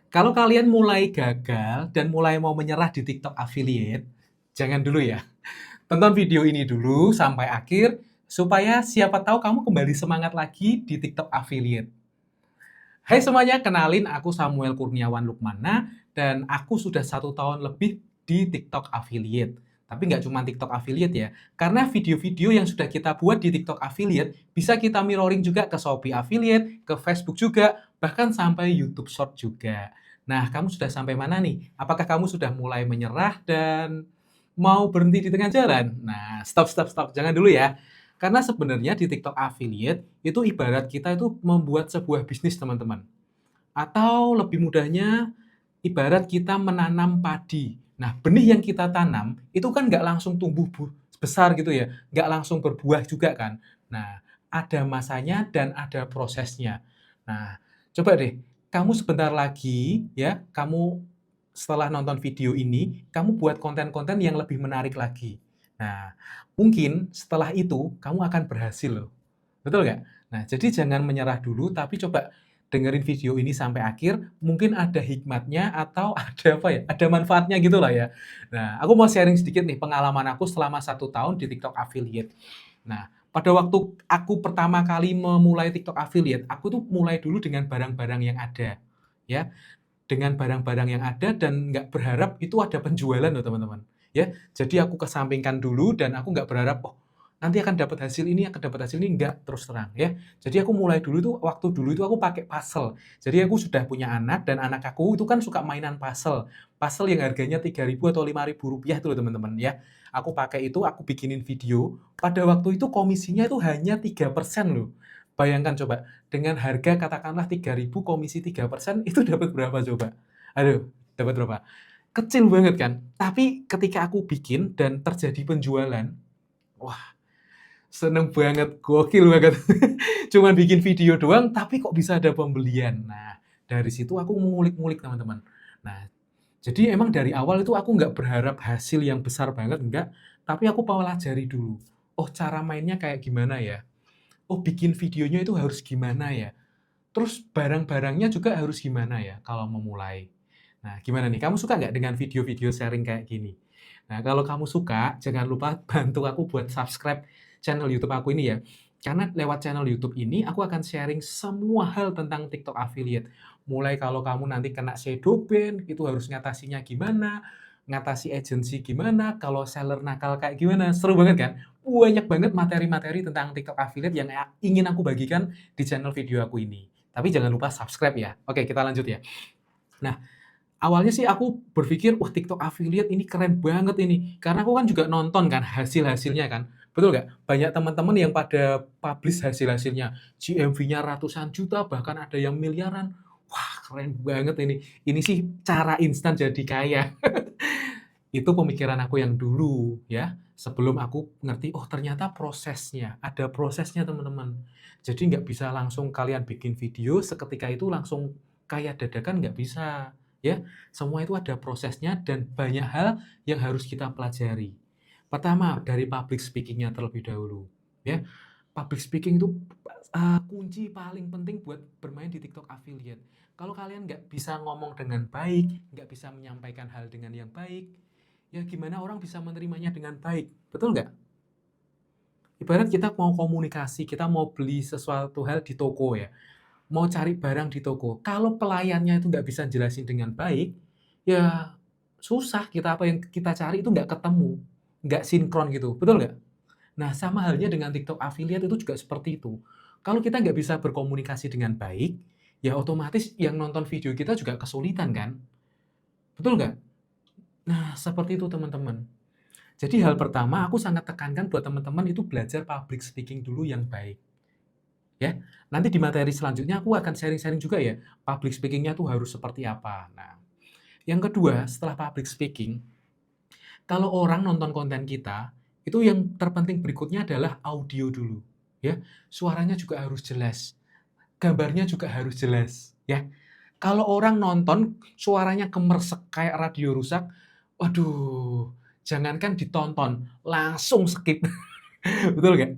Kalau kalian mulai gagal dan mulai mau menyerah di TikTok affiliate, jangan dulu ya. Tonton video ini dulu sampai akhir supaya siapa tahu kamu kembali semangat lagi di TikTok affiliate. Hai semuanya, kenalin aku Samuel Kurniawan Lukmana dan aku sudah 1 tahun lebih di TikTok affiliate. Tapi nggak cuma TikTok affiliate ya, karena video-video yang sudah kita buat di TikTok affiliate bisa kita mirroring juga ke Shopee affiliate, ke Facebook juga, bahkan sampai YouTube Short juga. Nah, kamu sudah sampai mana nih? Apakah kamu sudah mulai menyerah dan mau berhenti di tengah jalan? Nah, stop, stop, stop. Jangan dulu ya. Karena sebenarnya di TikTok affiliate itu ibarat kita itu membuat sebuah bisnis, teman-teman. Atau lebih mudahnya, ibarat kita menanam padi. Nah, benih yang kita tanam itu kan nggak langsung tumbuh besar gitu ya, nggak langsung berbuah juga kan. Nah, ada masanya dan ada prosesnya. Nah, coba deh, kamu sebentar lagi ya, kamu setelah nonton video ini, kamu buat konten-konten yang lebih menarik lagi. Nah, mungkin setelah itu kamu akan berhasil loh. Betul nggak? Nah, jadi jangan menyerah dulu, tapi coba dengerin video ini sampai akhir, mungkin ada hikmatnya atau ada apa ya, ada manfaatnya gitulah ya. Nah, aku mau sharing sedikit nih pengalaman aku selama 1 tahun di TikTok affiliate. Nah, pada waktu aku pertama kali memulai TikTok affiliate, aku tuh mulai dulu dengan barang-barang yang ada, ya. Dengan barang-barang yang ada dan nggak berharap itu ada penjualan loh teman-teman, ya. Jadi aku kesampingkan dulu dan aku nggak berharap, "Oh, nanti akan dapat hasil ini, akan dapat hasil ini," enggak, terus terang ya. Jadi aku mulai dulu tuh, waktu dulu itu aku pakai puzzle. Jadi aku sudah punya anak dan anak aku itu kan suka mainan puzzle. Puzzle yang harganya 3.000 atau 5.000 rupiah itu loh teman-teman ya. Aku pakai itu, aku bikinin video. Pada waktu itu komisinya itu hanya 3% loh. Bayangkan coba, dengan harga katakanlah 3.000 komisi 3% itu dapat berapa coba? Aduh, dapat berapa? Kecil banget kan? Tapi ketika aku bikin dan terjadi penjualan, wah, seneng banget, gokil banget. Cuman bikin video doang, tapi kok bisa ada pembelian. Nah, dari situ aku ngulik-ngulik teman-teman. Nah, jadi emang dari awal itu aku nggak berharap hasil yang besar banget, enggak. Tapi aku pelajari dulu. Oh, cara mainnya kayak gimana ya? Oh, bikin videonya itu harus gimana ya? Terus barang-barangnya juga harus gimana ya kalau memulai. Nah, gimana nih? Kamu suka nggak dengan video-video sharing kayak gini? Nah, kalau kamu suka, jangan lupa bantu aku buat subscribe channel YouTube aku ini ya. Karena lewat channel YouTube ini, aku akan sharing semua hal tentang TikTok affiliate. Mulai kalau kamu nanti kena shadow ban, itu harus ngatasinya gimana, ngatasi agensi gimana, kalau seller nakal kayak gimana. Seru banget kan? Banyak banget materi-materi tentang TikTok affiliate yang ingin aku bagikan di channel video aku ini. Tapi jangan lupa subscribe ya. Oke, kita lanjut ya. Nah, awalnya sih aku berpikir, wah TikTok affiliate ini keren banget ini. Karena aku kan juga nonton kan hasil-hasilnya kan. Betul nggak? Banyak teman-teman yang pada publish hasil-hasilnya. GMV-nya ratusan juta, bahkan ada yang miliaran. Wah, keren banget ini. Ini sih cara instan jadi kaya. Itu pemikiran aku yang dulu ya, sebelum aku ngerti, oh ternyata prosesnya, ada prosesnya teman-teman. Jadi nggak bisa langsung kalian bikin video seketika itu langsung kayak dadakan, nggak bisa ya. Semua itu ada prosesnya dan banyak hal yang harus kita pelajari. Pertama, dari public speaking-nya terlebih dahulu ya. Public speaking itu kunci paling penting buat bermain di TikTok affiliate. Kalau kalian nggak bisa ngomong dengan baik, nggak bisa menyampaikan hal dengan yang baik, ya gimana orang bisa menerimanya dengan baik, betul nggak? Ibarat kita mau komunikasi, kita mau beli sesuatu hal di toko ya, mau cari barang di toko, kalau pelayannya itu nggak bisa jelasin dengan baik, ya susah kita apa yang kita cari itu nggak ketemu, nggak sinkron gitu, betul nggak? Nah, sama halnya dengan TikTok affiliate itu juga seperti itu. Kalau kita nggak bisa berkomunikasi dengan baik, ya otomatis yang nonton video kita juga kesulitan kan, betul nggak? Nah, seperti itu teman-teman. Jadi hal pertama aku sangat tekankan buat teman-teman itu belajar public speaking dulu yang baik, ya. Nanti di materi selanjutnya aku akan sharing-sharing juga ya, public speaking-nya tuh harus seperti apa. Nah, yang kedua setelah public speaking, kalau orang nonton konten kita, itu yang terpenting berikutnya adalah audio dulu, ya. Suaranya juga harus jelas, gambarnya juga harus jelas, ya. Kalau orang nonton suaranya kemersek kayak radio rusak, waduh, jangankan ditonton, langsung skip. Betul nggak?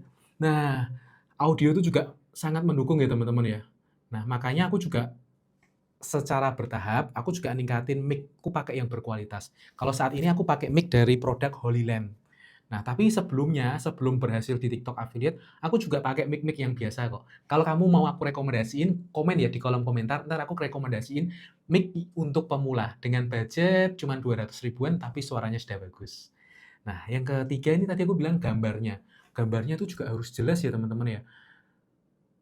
Nah, audio itu juga sangat mendukung ya teman-teman ya. Nah, makanya aku juga secara bertahap, aku juga ningkatin mic-ku pakai yang berkualitas. Kalau saat ini aku pakai mic dari produk Holyland. Nah, tapi sebelumnya, sebelum berhasil di TikTok affiliate, aku juga pakai mic-mic yang biasa kok. Kalau kamu mau aku rekomendasiin, komen ya di kolom komentar, ntar aku rekomendasiin mic untuk pemula dengan budget cuma 200 ribuan tapi suaranya sudah bagus. Nah, yang ketiga ini tadi aku bilang gambarnya. Gambarnya itu juga harus jelas ya teman-teman ya.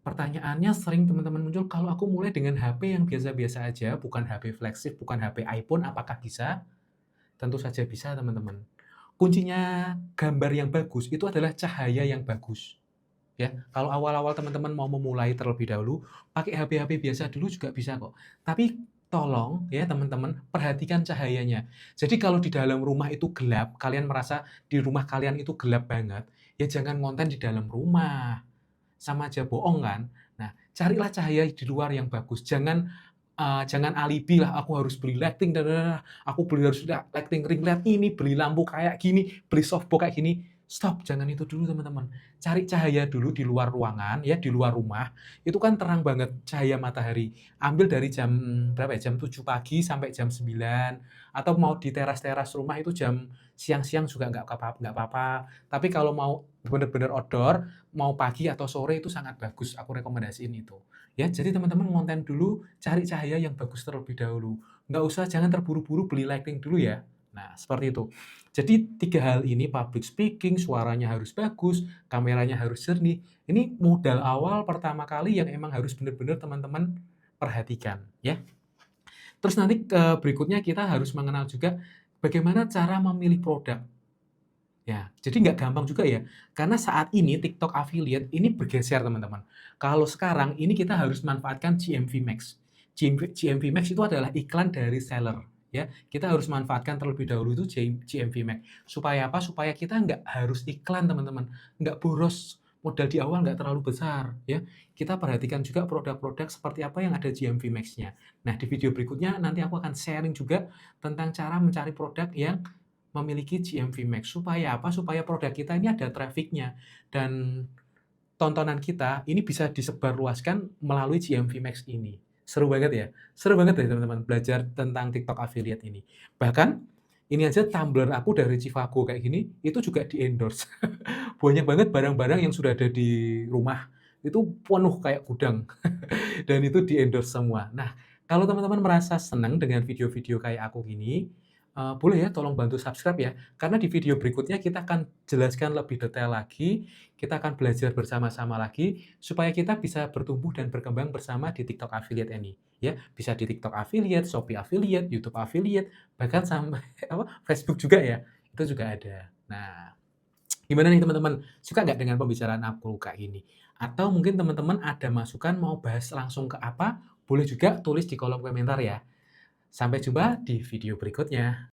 Pertanyaannya sering teman-teman muncul, kalau aku mulai dengan HP yang biasa-biasa aja, bukan HP flagship, bukan HP iPhone, apakah bisa? Tentu saja bisa, teman-teman. Kuncinya gambar yang bagus itu adalah cahaya yang bagus. Ya, kalau awal-awal teman-teman mau memulai terlebih dahulu, pakai HP-HP biasa dulu juga bisa kok. Tapi tolong ya teman-teman, perhatikan cahayanya. Jadi kalau di dalam rumah itu gelap, kalian merasa di rumah kalian itu gelap banget, ya jangan ngonten di dalam rumah. Sama aja bohong kan? Nah, carilah cahaya di luar yang bagus. Jangan alibi lah, aku harus beli lighting, aku harus lighting ring light ini, beli lampu kayak gini, beli softbox kayak gini. Stop, jangan itu dulu teman-teman. Cari cahaya dulu di luar ruangan, ya di luar rumah. Itu kan terang banget cahaya matahari. Ambil dari jam berapa ya? Jam 7 pagi sampai jam 9. Atau mau di teras-teras rumah itu jam siang-siang juga nggak apa-apa. Tapi kalau mau benar-benar outdoor, mau pagi atau sore itu sangat bagus. Aku rekomendasiin itu. Ya, jadi teman-teman ngonten dulu, cari cahaya yang bagus terlebih dahulu. Nggak usah, jangan terburu-buru beli lighting dulu ya. Nah, seperti itu. Jadi 3 hal ini, public speaking, suaranya harus bagus, kameranya harus jernih. Ini modal awal pertama kali yang emang harus benar-benar teman-teman perhatikan, ya. Terus nanti berikutnya kita harus mengenal juga bagaimana cara memilih produk. Ya, jadi nggak gampang juga ya, karena saat ini TikTok affiliate ini bergeser teman-teman. Kalau sekarang ini kita harus manfaatkan GMV Max. GMV Max itu adalah iklan dari seller, ya. Kita harus manfaatkan terlebih dahulu itu GMV Max. Supaya apa? Supaya kita nggak harus iklan teman-teman, nggak boros, modal di awal nggak terlalu besar, ya. Kita perhatikan juga produk-produk seperti apa yang ada GMV Max-nya. Nah, di video berikutnya nanti aku akan sharing juga tentang cara mencari produk yang memiliki GMV Max. Supaya apa? Supaya produk kita ini ada traffic-nya dan tontonan kita ini bisa disebarluaskan melalui GMV Max ini. Seru banget ya? Seru banget ya teman-teman belajar tentang TikTok affiliate ini. Bahkan ini aja tumbler aku dari Chivago kayak gini, itu juga di-endorse. Banyak banget barang-barang yang sudah ada di rumah, itu penuh kayak gudang dan itu di-endorse semua. Nah, kalau teman-teman merasa senang dengan video-video kayak aku gini, boleh ya tolong bantu subscribe ya, karena di video berikutnya kita akan jelaskan lebih detail lagi, kita akan belajar bersama-sama lagi, supaya kita bisa bertumbuh dan berkembang bersama di TikTok affiliate ini, ya. Bisa di TikTok affiliate, Shopee affiliate, YouTube affiliate, bahkan sampai apa, Facebook juga ya, itu juga ada. Nah, gimana nih teman-teman, suka nggak dengan pembicaraan aku kayak gini? Atau mungkin teman-teman ada masukan mau bahas langsung ke apa, boleh juga tulis di kolom komentar ya. Sampai jumpa di video berikutnya.